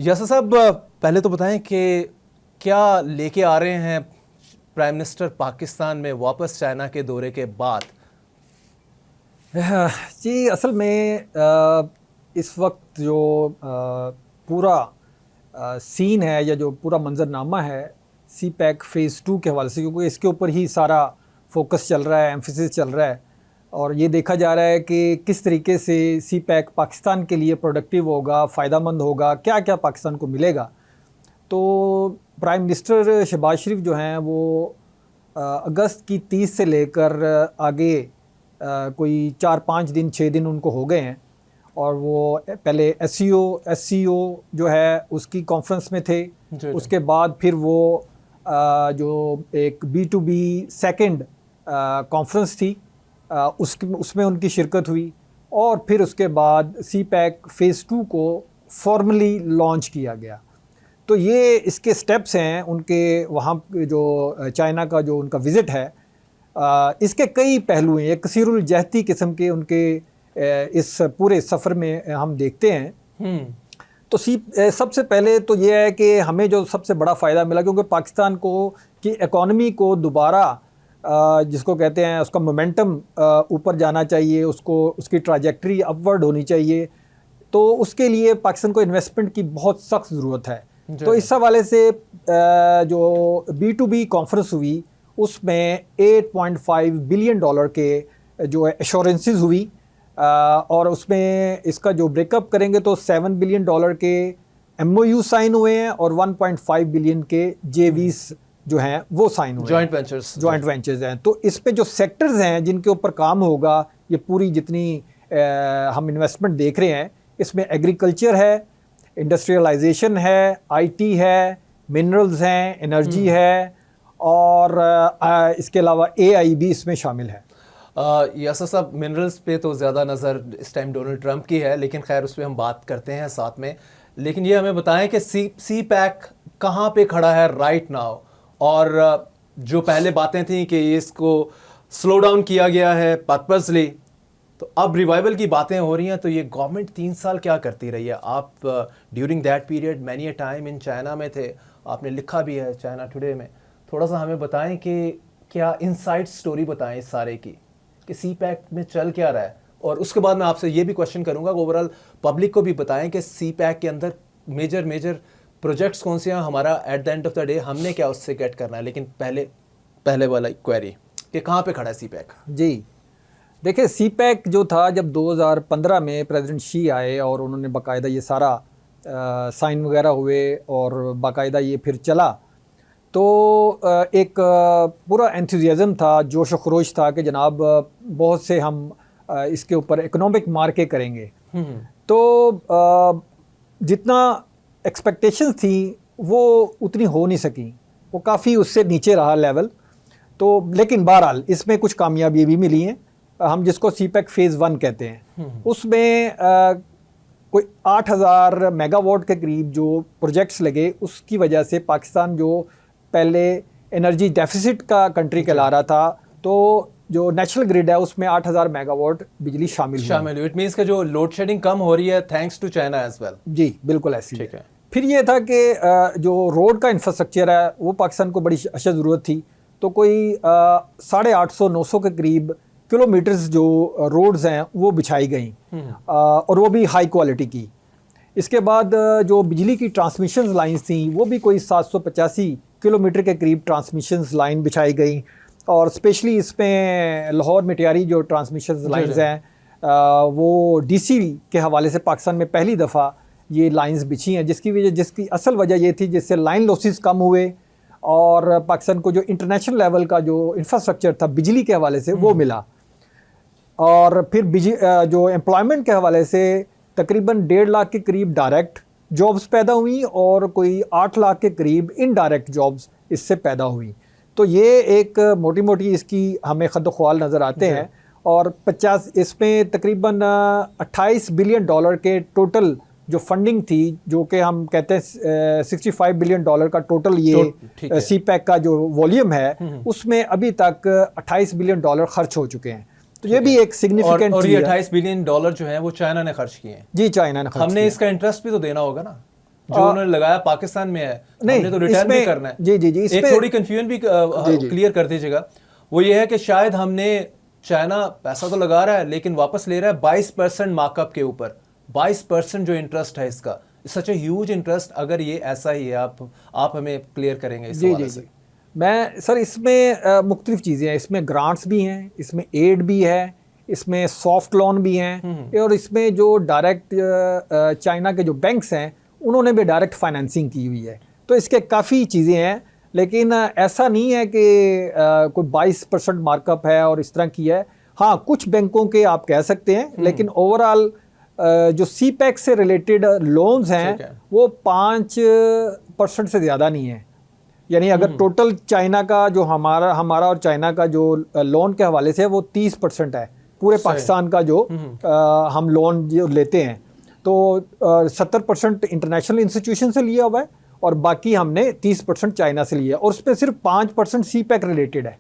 यासर साहब, पहले तो बताएं कि क्या लेके आ रहे हैं प्राइम मिनिस्टर पाकिस्तान में वापस चाइना के दौरे के बाद। जी, असल में इस वक्त जो पूरा सीन है या जो पूरा मंजरनामा है सी पैक फ़ेज़ 2 के हवाले से, क्योंकि इसके ऊपर ही सारा फोकस चल रहा है, एम्फेसिस चल रहा है और ये देखा जा रहा है कि किस तरीके से सी पैक पाकिस्तान के लिए प्रोडक्टिव होगा, फ़ायदेमंद होगा, क्या क्या पाकिस्तान को मिलेगा। तो प्राइम मिनिस्टर शहबाज शरीफ जो हैं वो अगस्त की 30 से लेकर आगे कोई 4-5 दिन 6 दिन उनको हो गए हैं और वो पहले एससीओ जो है उसकी कॉन्फ्रेंस में थे। उसके बाद फिर वो जो एक B2B सेकंड कॉन्फ्रेंस थी उसमें उनकी शिरकत हुई और फिर उसके बाद सी पैक फ़ेज़ 2 को फॉर्मली लॉन्च किया गया। तो ये इसके स्टेप्स हैं उनके वहाँ जो चाइना का जो उनका विज़िट है। इसके कई पहलू हैं, एक कसीरुल जहती किस्म के उनके इस पूरे सफ़र में हम देखते हैं। तो सबसे पहले तो ये है कि हमें जो सबसे बड़ा फ़ायदा मिला, क्योंकि पाकिस्तान को की इकॉनमी को दोबारा जिसको कहते हैं उसका मोमेंटम ऊपर जाना चाहिए, उसको उसकी ट्राजेक्ट्री अपवर्ड होनी चाहिए। तो उसके लिए पाकिस्तान को इन्वेस्टमेंट की बहुत सख्त ज़रूरत है। तो इस हवाले से जो B2B कॉन्फ्रेंस हुई उसमें $8.5 बिलियन के जो एश्योरेंसेस हुई और उसमें इसका जो ब्रेकअप करेंगे तो $7 बिलियन के MOU साइन हुए हैं और 1.5 बिलियन के JVs जो हैं वो साइन हुए, जॉइंट वेंचर्स हैं। तो इस पे जो सेक्टर्स हैं जिनके ऊपर काम होगा, ये पूरी जितनी हम इन्वेस्टमेंट देख रहे हैं इसमें एग्रीकल्चर है, इंडस्ट्रियलाइजेशन है, IT है, मिनरल्स हैं, एनर्जी है और इसके अलावा AI भी इसमें शामिल है। यासर साहब, मिनरल्स पे तो ज़्यादा नज़र इस टाइम डोनाल्ड ट्रंप की है, लेकिन खैर उस पर हम बात करते हैं साथ में। लेकिन ये हमें बताएं कि सी पैक कहाँ पे खड़ा है राइट नाउ, और जो पहले बातें थी कि इसको स्लो डाउन किया गया है पर्पसली, तो अब रिवाइवल की बातें हो रही हैं। तो ये गवर्नमेंट 3 साल क्या करती रही है? आप during that period many a time in China में थे, आपने लिखा भी है चाइना टुडे में। थोड़ा सा हमें बताएं कि क्या इनसाइड स्टोरी बताएं इस सारे की कि सी पैक में चल क्या रहा है, और उसके बाद मैं आपसे ये भी क्वेश्चन करूंगा ओवरऑल पब्लिक को भी बताएं कि सी पैक के अंदर मेजर प्रोजेक्ट्स कौन से हैं, हमारा at the end of the day हमने क्या उससे गेट करना है। लेकिन पहले वाला क्वेरी कि कहाँ पे खड़ा है सी पैक। जी देखिए, सी पैक जो था जब 2015 में प्रेसिडेंट शी आए और उन्होंने बाकायदा ये सारा साइन वगैरह हुए और बाकायदा ये फिर चला, तो एक पूरा एंथुजियाज़म था, जोश व खरोश था कि जनाब बहुत से हम इसके ऊपर इकोनॉमिक मार्के करेंगे। तो जितना एक्सपेक्टेशंस थी वो उतनी हो नहीं सकी, वो काफ़ी उससे नीचे रहा लेवल। तो लेकिन बहरहाल इसमें कुछ कामयाबी भी मिली हैं। हम जिसको सी पैक फ़ेज़ 1 कहते हैं उसमें कोई 8,000 मेगावाट के करीब जो प्रोजेक्ट्स लगे, उसकी वजह से पाकिस्तान जो पहले एनर्जी डेफिसिट का कंट्री कहला रहा था, तो जो नेशनल ग्रिड है उसमें 8,000 मेगावाट बिजली शामिल हुई। इट मींस कि जो लोड शेडिंग कम हो रही है thanks to China as well. जी बिल्कुल ऐसी ठीक है। फिर ये था कि जो रोड का इंफ्रास्ट्रक्चर है वो पाकिस्तान को बड़ी अशद ज़रूरत थी। तो कोई 850-900 के करीब किलोमीटर्स जो रोड्स हैं वो बिछाई गई और वो भी हाई क्वालिटी की। इसके बाद जो बिजली की ट्रांसमिशन लाइंस थी वो भी कोई 785 किलोमीटर के करीब ट्रांसमिशन लाइन बिछाई गई और स्पेशली इसमें लाहौर मिटियारी जो ट्रांसमिशन लाइंस हैं वो DC के हवाले से पाकिस्तान में पहली दफ़ा ये लाइंस बिछी हैं, जिसकी असल वजह ये थी जिससे लाइन लॉसेस कम हुए और पाकिस्तान को जो इंटरनेशनल लेवल का जो इंफ्रास्ट्रक्चर था बिजली के हवाले से वो मिला। और फिर जो एम्प्लॉयमेंट के हवाले से तकरीबन 1.5 लाख के करीब डायरेक्ट जॉब्स पैदा हुई और कोई 8 लाख के करीब इनडायरेक्ट जॉब्स इससे पैदा हुई। तो ये एक मोटी इसकी हमें खद-ख्वाल नज़र आते हैं। और 50 इसमें तकरीबन $28 बिलियन के टोटल जो फंडिंग थी, जो कि हम कहते हैं $65 बिलियन का टोटल ये सी पैक का जो वॉल्यूम है उसमें अभी तक $28 बिलियन खर्च हो चुके हैं। तो ये भी एक सिग्निफिकेंट और ये $28 बिलियन जो है वो चाइना ने खर्च किए हैं। जी चाइना ने खर्च हमने इसका इंटरेस्ट भी तो देना होगा ना। जो उन्होंने लगाया पाकिस्तान में है, नहीं, हमने तो रिटर्न भी इसमें- करना है। जी, जी, जी, एक इसमें- थोड़ी कंफ्यूजन भी क्लियर कर दीजिएगा। वो ये है कि शायद हमने, चाइना पैसा तो लगा रहा है लेकिन वापस ले रहा है 22% मार्कअप के ऊपर, 22% जो इंटरेस्ट है इसका, सच ए ह्यूज इंटरेस्ट। अगर ये ऐसा ही है, आप हमें क्लियर करेंगे इस जी, हवाले जी, से। जी। मैं सर इसमें मुख्तलिफ चीज़ें हैं, इसमें ग्रांट्स भी हैं, इसमें एड भी है, इसमें सॉफ्ट लोन भी हैं, और इसमें जो डायरेक्ट चाइना के जो बैंक्स हैं उन्होंने भी डायरेक्ट फाइनेंसिंग की हुई है। तो इसके काफ़ी चीज़ें हैं, लेकिन ऐसा नहीं है कि कोई 22% मार्कअप है और इस तरह की है। हाँ, कुछ बैंकों के आप कह सकते हैं, लेकिन ओवरऑल जो सी पैक से रिलेटेड लोन्स ठीक हैं है। वो 5% से ज़्यादा नहीं है। यानी अगर टोटल चाइना का जो हमारा और चाइना का जो लोन के हवाले से है वो 30% है, पूरे पाकिस्तान का जो हम लोन जो लेते हैं। तो 70% इंटरनेशनल इंस्टीट्यूशन से लिया हुआ है और बाकी हमने 30% चाइना से लिया, और उसमें सिर्फ 5% सी पैक रिलेटेड है।